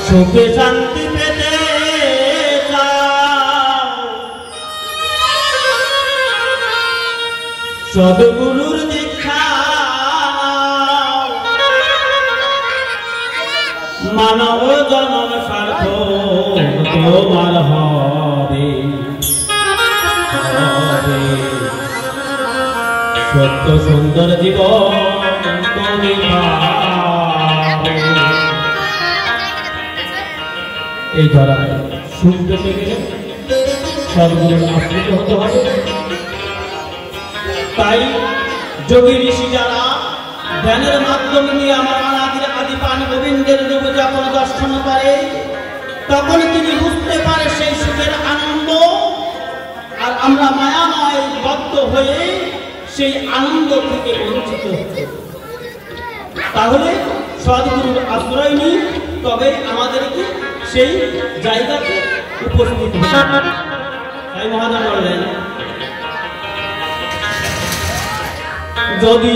সুখে শান্তি পেতে সদ্গুরুর দীক্ষা মানব জন্ম সার্থক তোমার হবে সত্য সুন্দর জীবন তুমি এই ধরায় সুখ পেতে গেলে সদ্গুরুর আশ্রিত হতে হবে। তাই যোগী ঋষি যারা ধ্যানের মাধ্যমে নিয়ে আমার আদি পান গোবিন্দের রূপ যখন দর্শন করে তখন তিনি বুঝতে পারে সেই সুখের আনন্দ, আর আমরা মায়াময় বদ্ধ হয়ে সেই আনন্দ থেকে বঞ্চিত হচ্ছি। তাহলে সদ্গুরুর আশ্রয় নিই, তবে আমাদেরকে সেই জায়গাতে উপস্থিত হতে হবে। তাই মহাজন বললেন, যদি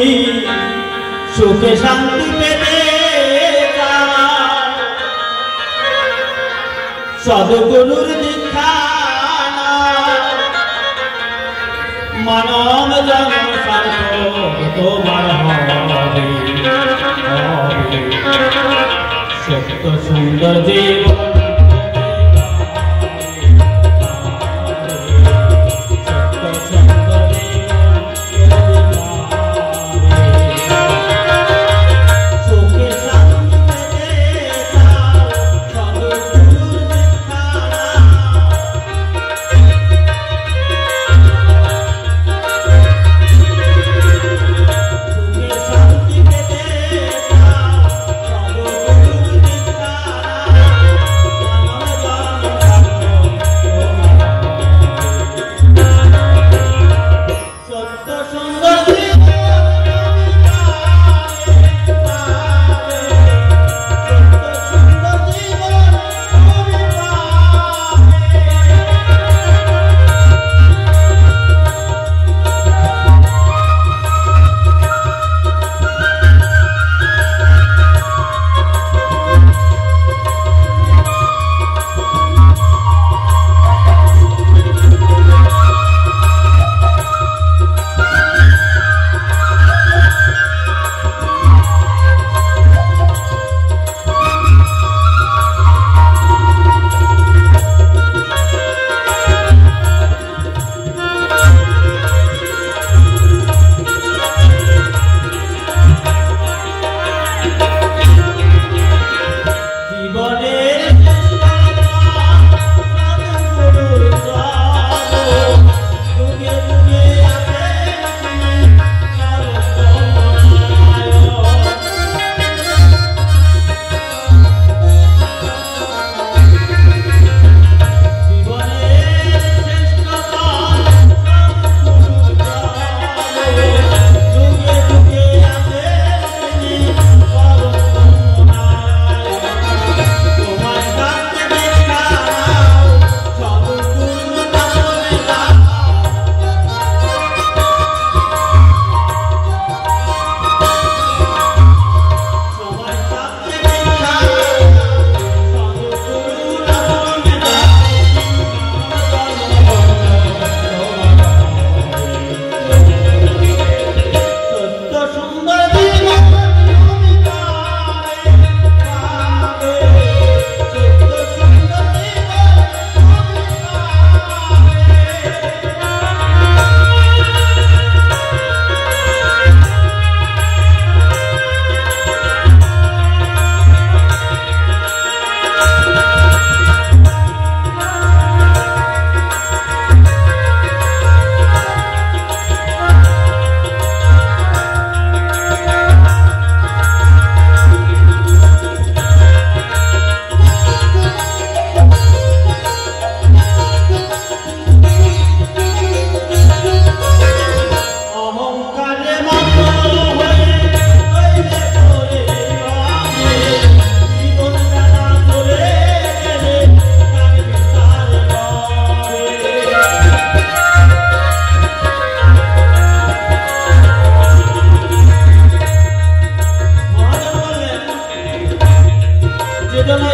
সুখে শান্তি পেতে সদ্গুরুর দীক্ষা মানব জন্ম সার্থক তোমার হবে সত্য সুন্দর জীবন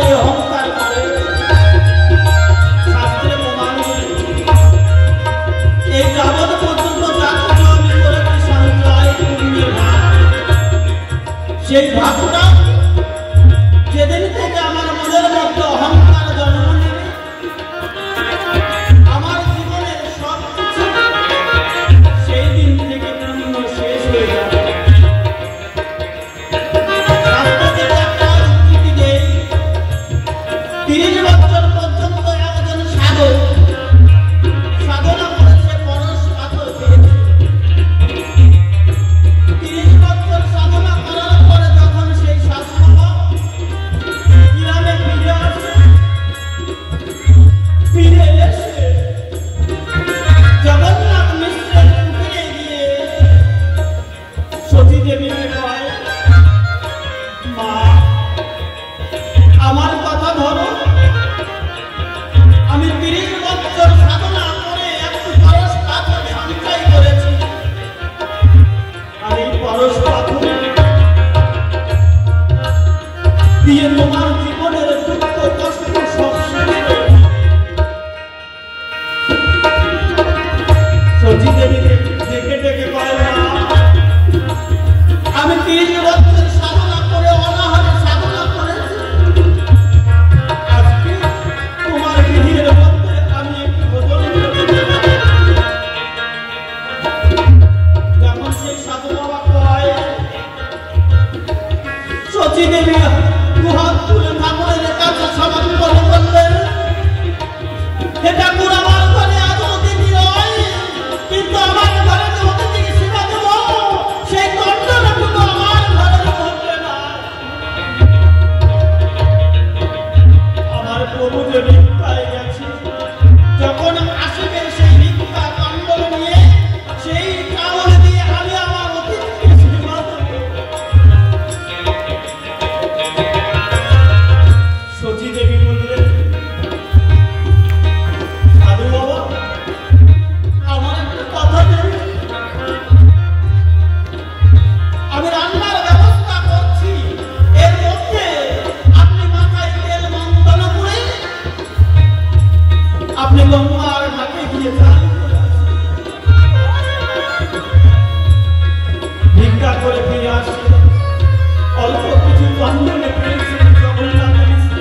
করে অহংকার করে শাস্ত্রে প্রমাণ এই যাবৎ পর্যন্ত যাত্রা আমি করেছি সঞ্চয় পুণ্যের ভাগ সেই ভাগটা যেদিন থেকে আমার মনের মধ্যে অহংকার জন্ম নেবে আমার জীবনের সব কিছু সেই দিন থেকে পুণ্য শেষ হয়ে যাবে। শাস্ত্র থেকে একটা উদ্ধৃতি দেই 30 বছর পর্যন্ত একজন সাধক সাধনা করেছে পরশ পাথর পেয়েছে। 30 বছর সাধনা করার পরে যখন সেই সাধু বাবা গ্রামে ফিরে আসে ফিরে এসে জগন্নাথ মিশ্রের পুকুরে গিয়ে সতী দেবীকে কয় মা আমার কথা ধরো আমি 30 বছর সাধনা করে একটু পরশ পাথর সঞ্চয় করেছি আর এই পরশ পাথর দিয়ে তোমার জীবনের দুঃখ কষ্ট সব সতী দেবীকে ডেকে ডেকে কয় মা আমি 30 বছর সাধনা করে অনাহারে সাধনা করেছি আজকে তোমার বিধির মধ্যে আমি একটু বদল করে যখন সেই সাধু বাবা কয় সতী দেবী দুহাত তুলে ঠাকুরের কাছে সমর্পণ করলেন হে ঠাকুর আমার ঘরে আজ অতিথি নয় কিন্তু আমার ঘরে যে অতিথিকে সেবা দেব সেই দণ্ডটুকু আমার ঘরের মধ্যে না আমার প্রভু যে ভিক্ষায় গেছে যখন আসবে সেই ভিক্ষা কণ্ডল নিয়ে সেই কামড় দিয়ে আমি আমার অতিথিকে সেবা দেব। সতী দেবী বললেন সাধু বাবা আমার একটা কথা দেন আমি রান্নার ব্যবস্থা করছি এর মধ্যে আপনি মাথায় তেল মন্থন করে আপনি গঙ্গার ঘাটে গিয়ে চান করে আসুন। ভিক্ষা করে ফিরে আসে অল্প কিছু দণ্ডনে পেয়েছিলেন জগন্নাথ মিশ্র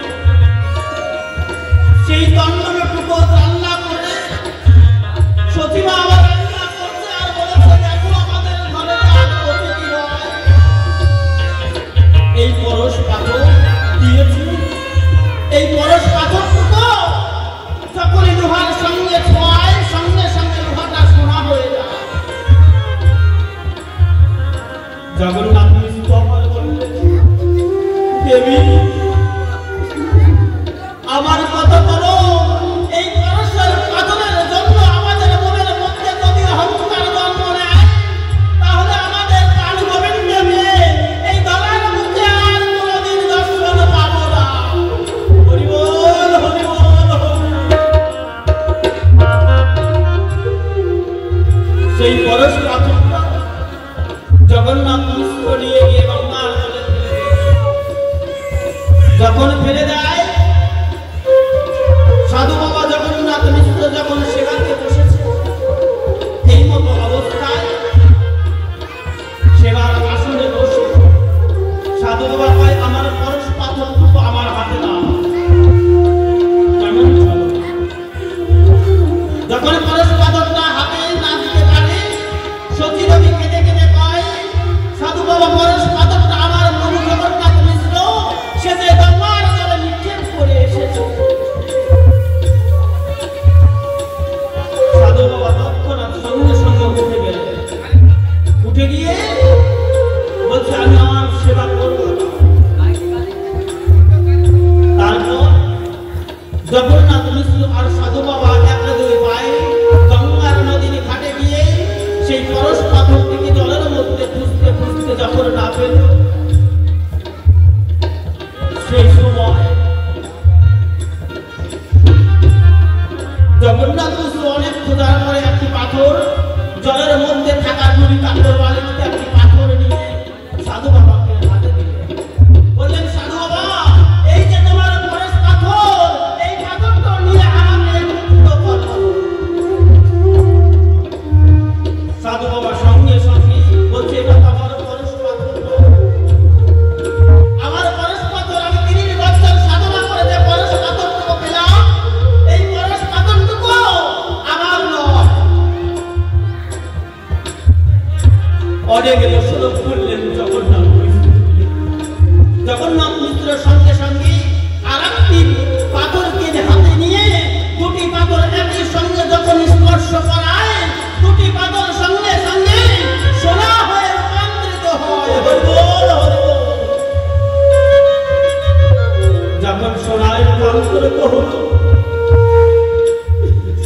সেই দণ্ডটুকু রান্না করে সতীমা আমার রান্না করছে আর বলেছে দেখো আমাদের ঘরে আর অতিথি নয় এই পরশ পাথর দিয়েছি এই পরশ পাথরটুকু যখন লোহার সঙ্গে ছোঁয়ায় সঙ্গে সঙ্গে লোহাটা সোনা হয়ে যায়। জগন্নাথ মিশ্র আমার বললেন দেবী আমার কথা বলো এই পরশের পাথরের জন্য আমাদের মনের মধ্যে যদি অহংকার জন্ম নেয় তাহলে আমাদের প্রাণ গোবিন্দকে এই দলার মুখে আর কোনোদিন দর্শন পাবো না। হরি বল হরি বল সেই পরশ পাথরটা জগন্নাথ মিশ্র নিয়ে গিয়ে গঙ্গার জলে যখন ফেলে দেয় সাধু বাবা জগন্নাথ মিশ্র যখন সেখানে বসেছে এই মতো অবস্থায় সেবার আসনে বসে সাধু বাবা কয় আমার পরশ পাথরটুকু আমার হাতে দাও কেমন চলো যখন পরশ পাথরটা হাতে না দিতে পারে সতী দেবী কেঁদে কেঁদে কয় সাধু বাবা পরশ পাথরটা আমার প্রভু জগন্নাথ মিশ্র সে যে গঙ্গার জলে নিক্ষেপ করে এসেছে। সাধু বাবা তৎক্ষণাৎ সঙ্গে সঙ্গে উঠে গেলেন উঠে গিয়ে বলছে আমি আমার সেবা করব। তারপর জগন্নাথ মিশ্র আর সাধু বাবা একটা দুই পায়ে গঙ্গার নদীর ঘাটে গিয়ে সেই পরশ পাথরটিকে জলের মধ্যে খুঁজতে খুঁজতে যখন না পেল সেই সময় জগন্নাথ মিশ্র অনেক খোঁজার পরে একটি পাথর জলের মধ্যে থাকা নুড়ি কাঠের বালিতে একটি পাথর নিয়ে সাধু বাবাকে হাতে দিলেন বললেন সাধু বাবা এই যে তোমার অন্তরিত হতো।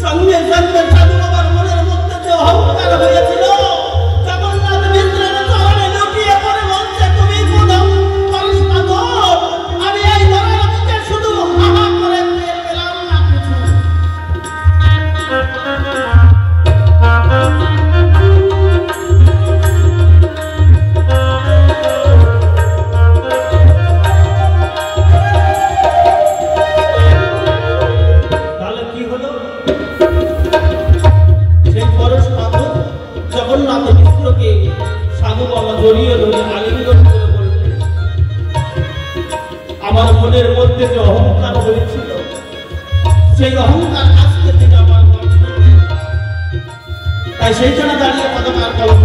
সঙ্গে সঙ্গে সাধু বাবার মনের মধ্যে যে অহংকার হয়েছিল, জগন্নাথ মিত্রের চরণে লুটিয়ে পড়ে বলছে, তুমি প্রথম পরশপাথর, আমি এই ধরার বুকে শুধু হাহা করে পেলাম না কিছু। তাহলে কি হলো? সেই পরশপাথর জগন্নাথ মিত্রকে সাধু বাবা জড়িয়ে ধরে আলিঙ্গন করে বললেন, আমার মনের মধ্যে যে অহংকার হয়েছিল, সেই অহংকার আজকে থেকে আমার, তাই সেইখানে দাঁড়িয়ে পতাকার কলম